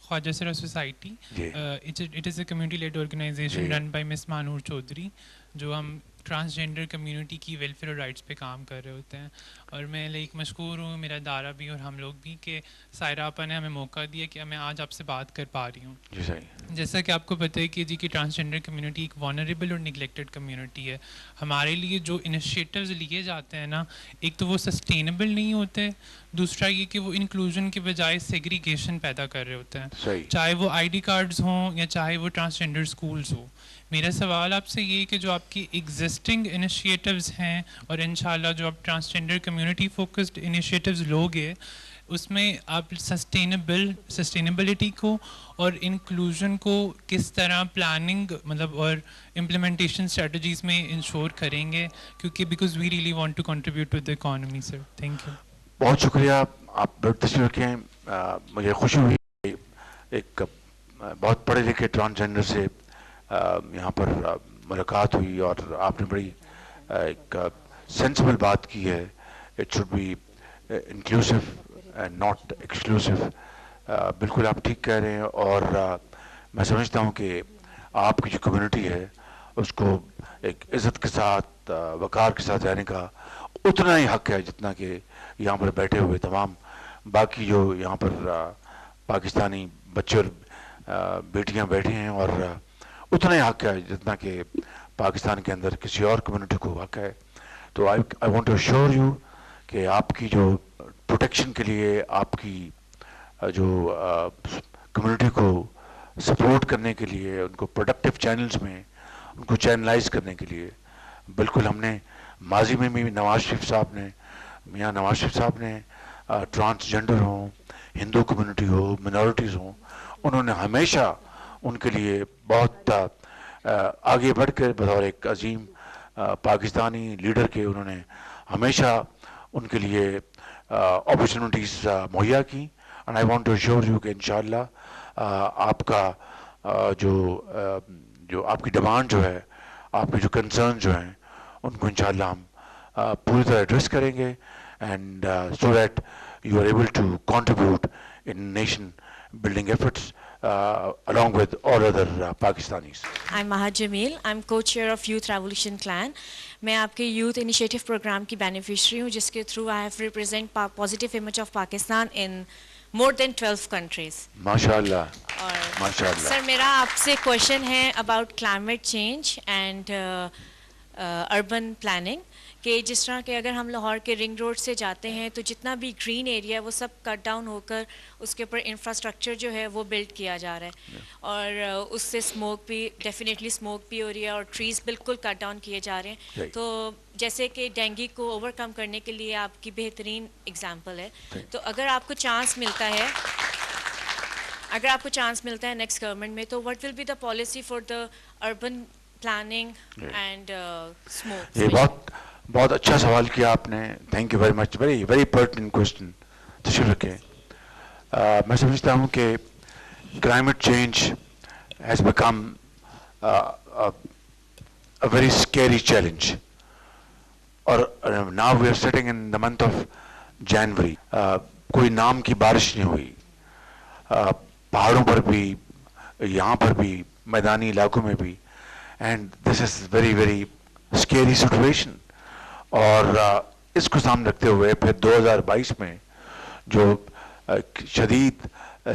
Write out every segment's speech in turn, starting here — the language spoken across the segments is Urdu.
Khwaja Sara Society. It is a community-led organization run by Miss Manur Chaudhary, جو ہم ٹرانسجینڈر کمیونٹی کی ویلفیئر اور رائٹس پہ کام کر رہے ہوتے ہیں. اور میں مشکور ہوں میرا ادارہ بھی اور ہم لوگ بھی کہ سائرہ آپا نے ہمیں موقع دیا کہ میں آج آپ سے بات کر پا رہی ہوں. جیسا کہ آپ کو پتہ ہے کہ کہ ٹرانسجینڈر کمیونٹی ایک وانریبل اور نگلیکٹڈ کمیونٹی ہے. ہمارے لیے جو انیشیٹوز لیے جاتے ہیں نا, ایک تو وہ سسٹینیبل نہیں ہوتے, دوسرا یہ کہ وہ انکلوژن کے بجائے سیگریگیشن پیدا کر رہے ہوتے ہیں, چاہے وہ آئی ڈی کارڈز ہوں یا چاہے وہ ٹرانسجینڈر اسکولز ہوں. میرا سوال آپ سے یہ کہ جو آپ کی ایگزسٹنگ انیشیٹوز ہیں اور انشاءاللہ جو آپ ٹرانسجینڈر کمیونٹی فوکسڈ انیشیٹوز لوگے, اس میں آپ سسٹینیبلٹی کو اور انکلوژن کو کس طرح پلاننگ مطلب اور امپلیمنٹیشن اسٹریٹجیز میں انشور کریں گے, کیونکہ because we really want to contribute to the economy. Sir thank you. بہت شکریہ, آپ تشریف رکھیں. مجھے خوشی ہوئی ایک بہت پڑھے لکھے ٹرانسجینڈر سے یہاں پر ملاقات ہوئی اور آپ نے بڑی ایک سینسبل بات کی ہے. It should be inclusive and not exclusive. بالکل آپ ٹھیک کہہ رہے ہیں, اور میں سمجھتا ہوں کہ آپ کی جو کمیونٹی ہے اس کو ایک عزت کے ساتھ وقار کے ساتھ رہنے کا اتنا ہی حق ہے جتنا کہ یہاں پر بیٹھے ہوئے تمام باقی جو یہاں پر پاکستانی بچے اور بیٹیاں بیٹھے ہیں, اور اتنا ہی حق ہے جتنا کہ پاکستان کے اندر کسی اور کمیونٹی کو حق ہے. تو I want to assure you کہ آپ کی جو پروٹیکشن کے لیے, آپ کی جو کمیونٹی کو سپورٹ کرنے کے لیے, ان کو پروڈکٹیو چینلز میں ان کو چینلائز کرنے کے لیے, بالکل ہم نے ماضی میں بھی نواز شریف صاحب نے, میاں نواز شریف صاحب نے ٹرانسجینڈر ہوں, ہندو کمیونٹی ہو, منورٹیز ہوں, انہوں نے ہمیشہ ان کے لیے بہت آگے بڑھ کر بطور ایک عظیم پاکستانی لیڈر کے انہوں نے ہمیشہ ان کے لیے اپرچونٹیز مہیا کی. And I want to assure you کہ انشاءاللہ آپ کا جو آپ کی ڈیمانڈ جو ہے, آپ کے جو کنسرن جو ہیں, ان کو انشاءاللہ ہم پوری طرح ایڈریس کریں گے, and so that you are able to contribute in nation building efforts along with all other Pakistanis. I'm Maha Jamil. I'm co-chair of Youth Revolution Clan. میں آپ کے یوتھ انیشیٹو پروگرام کی بینیفیشری ہوں, جس کے through I have represent positive image of Pakistan in more than 12 countries. ماشاء اللہ. اور سر میرا آپ سے کویشچن ہے about climate change and urban planning, کہ جس طرح کہ اگر ہم لاہور کے رنگ روڈ سے جاتے ہیں تو جتنا بھی گرین ایریا ہے وہ سب کٹ ڈاؤن ہو کر اس کے اوپر انفراسٹرکچر جو ہے وہ بلڈ کیا جا رہا ہے, اور اس سے اسموک بھی ڈیفینیٹلی اسموک بھی ہو رہی ہے, اور ٹریز بالکل کٹ ڈاؤن کیے جا رہے ہیں. تو جیسے کہ ڈینگی کو اوور کم کرنے کے لیے آپ کی بہترین اگزامپل ہے. تو اگر آپ کو چانس ملتا ہے نیکسٹ گورنمنٹ میں, تو what will be the policy for the urban planning and smoke? بہت اچھا سوال کیا آپ نے, thank you very much, very very pertinent question. تشریف رکھیں. میں سمجھتا ہوں کہ climate change has become a very scary challenge, اور now we are sitting in the month of January. کوئی نام کی بارش نہیں ہوئی, پہاڑوں پر بھی, یہاں پر بھی, میدانی علاقوں میں بھی, and this is very very scary situation. اور اس کو سامنے رکھتے ہوئے پھر 2022 میں جو شدید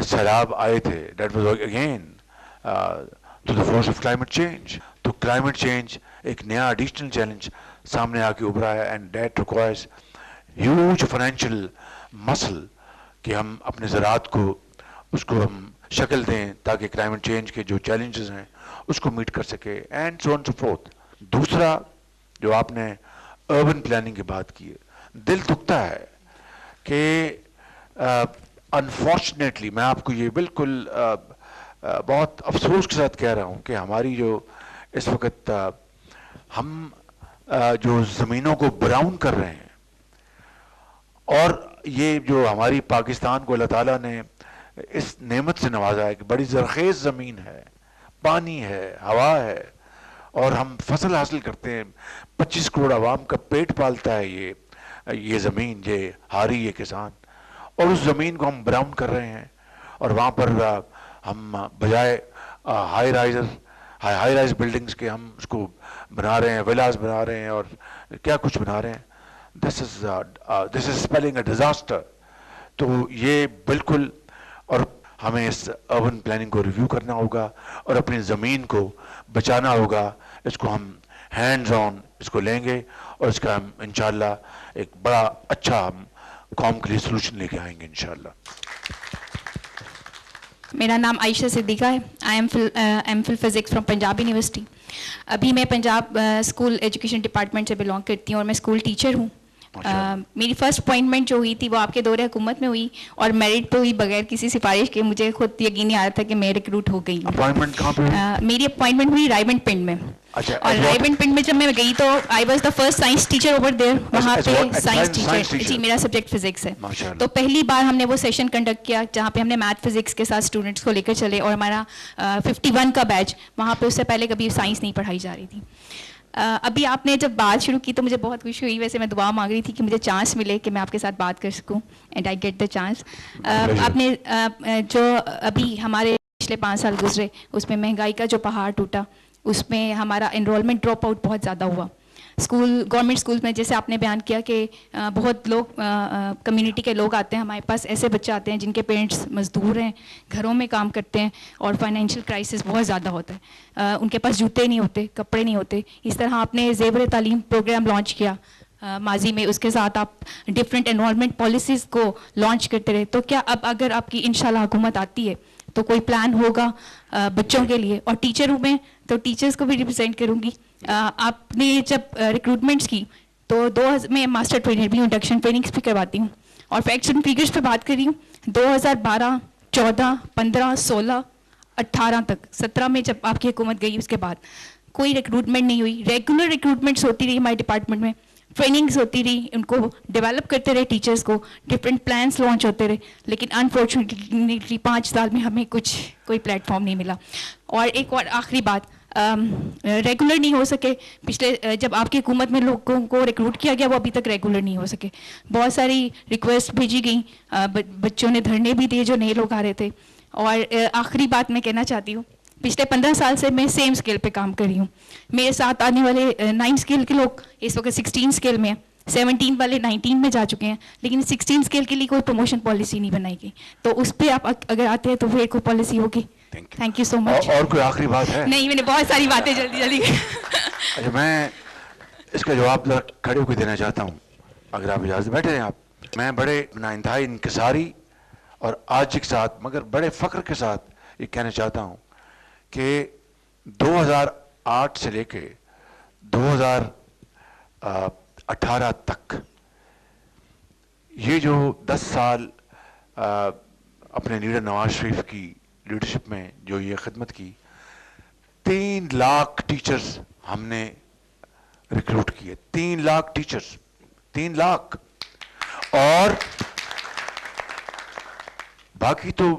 سیلاب آئے تھے, that was again to the force of climate change. تو کلائمیٹ چینج ایک نیا ایڈیشنل چیلنج سامنے آ کے ابھرا ہے, and that requires huge financial muscle کہ ہم اپنے زراعت کو اس کو ہم شکل دیں تاکہ کلائمیٹ چینج کے جو چیلنجز ہیں اس کو میٹ کر سکے, and so on so forth. دوسرا جو آپ نے اربن پلاننگ کی بات کی ہے, دل دکھتا ہے کہ انفارچونیٹلی میں آپ کو یہ بالکل بہت افسوس کے ساتھ کہہ رہا ہوں کہ ہماری جو اس وقت ہم جو زمینوں کو براؤن کر رہے ہیں, اور یہ جو ہماری پاکستان کو اللہ تعالیٰ نے اس نعمت سے نوازا ہے کہ بڑی زرخیز زمین ہے, پانی ہے, ہوا ہے, اور ہم فصل حاصل کرتے ہیں, 25 کروڑ عوام کا پیٹ پالتا ہے یہ زمین, یہ ہاری, یہ کسان, اور اس زمین کو ہم براؤن کر رہے ہیں, اور وہاں پر ہم بجائے ہائی رائز بلڈنگز کے ہم اس کو بنا رہے ہیں، ولاز بنا رہے ہیں اور کیا کچھ بنا رہے ہیں. دس از اسپیلنگ اے ڈیزاسٹر. تو یہ بالکل، اور ہمیں اس اربن پلاننگ کو ریویو کرنا ہوگا اور اپنی زمین کو بچانا ہوگا. اس کو ہم ہینڈز آن اس کو لیں گے اور اس کا ہم انشاءاللہ ایک بڑا اچھا ہم قوم کے لیے سلوشن لے کے آئیں گے انشاءاللہ. میرا نام عائشہ صدیقہ ہے. I M Phil physics from Punjab university. ابھی میں پنجاب اسکول ایجوکیشن ڈپارٹمنٹ سے بلانگ کرتی ہوں اور میں اسکول ٹیچر ہوں. میری فرسٹ اپوائنٹمنٹ جو ہوئی تھی وہ آپ کے دور حکومت میں ہوئی اور میرٹ پہ ہوئی بغیر کسی سفارش کے. مجھے خود یقین نہیں آ رہا تھا کہ میں ریکروٹ ہو گئی. اپوائنٹمنٹ کہاں پہ ہوئی؟ میری اپوائنٹمنٹ ہوئی رائبنٹ پنڈ میں. اور رائبنٹ پنڈ میں جب میں گئی تو I was the first science teacher over there. وہاں پہ سائنس ٹیچر، جی میرا سبجیکٹ فزکس ہے. تو پہلی بار ہم نے وہ سیشن کنڈکٹ کیا جہاں پہ ہم نے میتھ فزکس کے ساتھ اسٹوڈنٹس کو لے کر چلے اور ہمارا 51 کا بیچ وہاں پہ. اس سے پہلے کبھی سائنس نہیں پڑھائی جا رہی تھی. ابھی آپ نے جب بات شروع کی تو مجھے بہت خوشی ہوئی. ویسے میں دعا مانگ رہی تھی کہ مجھے چانس ملے کہ میں آپ کے ساتھ بات کر سکوں and I get the chance. آپ نے جو ابھی ہمارے پچھلے 5 سال گزرے اس میں مہنگائی کا جو پہاڑ ٹوٹا، اس میں ہمارا انرولمنٹ ڈراپ آؤٹ بہت زیادہ ہوا. گورنمنٹ اسکولس میں جیسے آپ نے بیان کیا کہ بہت لوگ کمیونٹی کے لوگ آتے ہیں ہمارے پاس، ایسے بچے آتے ہیں جن کے پیرنٹس مزدور ہیں، گھروں میں کام کرتے ہیں اور فائنینشیل کرائسس بہت زیادہ ہوتا ہے. ان کے پاس جوتے نہیں ہوتے، کپڑے نہیں ہوتے. اس طرح آپ نے زیور تعلیم پروگرام لانچ کیا ماضی میں. اس کے ساتھ آپ ڈفرینٹ انرولمنٹ پالیسیز کو لانچ کرتے رہے. تو کیا اب اگر آپ کی انشاءاللہ حکومت آتی ہے تو کوئی پلان ہوگا بچوں کے لیے؟ اور ٹیچر ہوں میں تو ٹیچرس کو بھی ریپرزینٹ کروں گی. آپ نے جب ریکروٹمنٹس کی تو میں ماسٹر ٹرینر بھی ہوں، انڈکشن ٹریننگس بھی کرواتی ہوں. اور فیکٹس اینڈ فیگرس پہ بات کر رہی ہوں. 2012 14 15 16 18 تک 17 میں جب آپ کی حکومت گئی اس کے بعد کوئی ریکروٹمنٹ نہیں ہوئی. ریگولر ریکروٹمنٹس ہوتی رہی ہمارے ڈپارٹمنٹ میں، ٹریننگس ہوتی رہی، ان کو ڈیولپ کرتے رہے ٹیچرس کو، ڈفرینٹ پلانس لانچ ہوتے رہے. لیکن انفارچونیٹلی 5 سال میں ہمیں کوئی پلیٹ فارم نہیں ملا. اور ایک اور آخری بات، ریگولر نہیں ہو سکے. پچھلے جب آپ کی حکومت میں لوگوں کو ریکروٹ کیا گیا وہ ابھی تک ریگولر نہیں ہو سکے. بہت ساری ریکویسٹ بھیجی گئیں، بچوں نے دھرنے بھی دیے جو نئے لوگ آ رہے تھے. اور آخری بات میں کہنا چاہتی ہوں، پچھلے 15 سال سے میں سیم اسکیل پہ کام کر رہی ہوں. میرے ساتھ آنے والے 9 اسکیل کے لوگ اس وقت 16 اسکیل میں ہیں، 17 والے 19 میں جا چکے ہیں، لیکن 16 اسکیل کے لیے کوئی پروموشن پالیسی نہیں بنائی گئی. تو اس پہ آپ اگر آتے ہیں تو پھر کوئی پالیسی ہوگی. تھینک یو سو مچ. اور کوئی آخری بات ہے؟ نہیں، میں نے بہت ساری باتیں جلدی اچھا، میں اس کا جواب کھڑے ہو کے دینا چاہتا ہوں اگر آپ اجازت. بیٹھے ہیں آپ. میں بڑے انتہائی انکساری اور آج کے ساتھ مگر بڑے فخر کے ساتھ یہ کہنا چاہتا ہوں کہ 2008 سے لے کے 2018 تک یہ جو 10 سال اپنے لیڈر نواز شریف کی لیڈرشپ میں جو یہ خدمت کی، 3 لاکھ ٹیچرز ہم نے ریکروٹ کیے. 3 لاکھ ٹیچرز، 3 لاکھ. اور باقی تو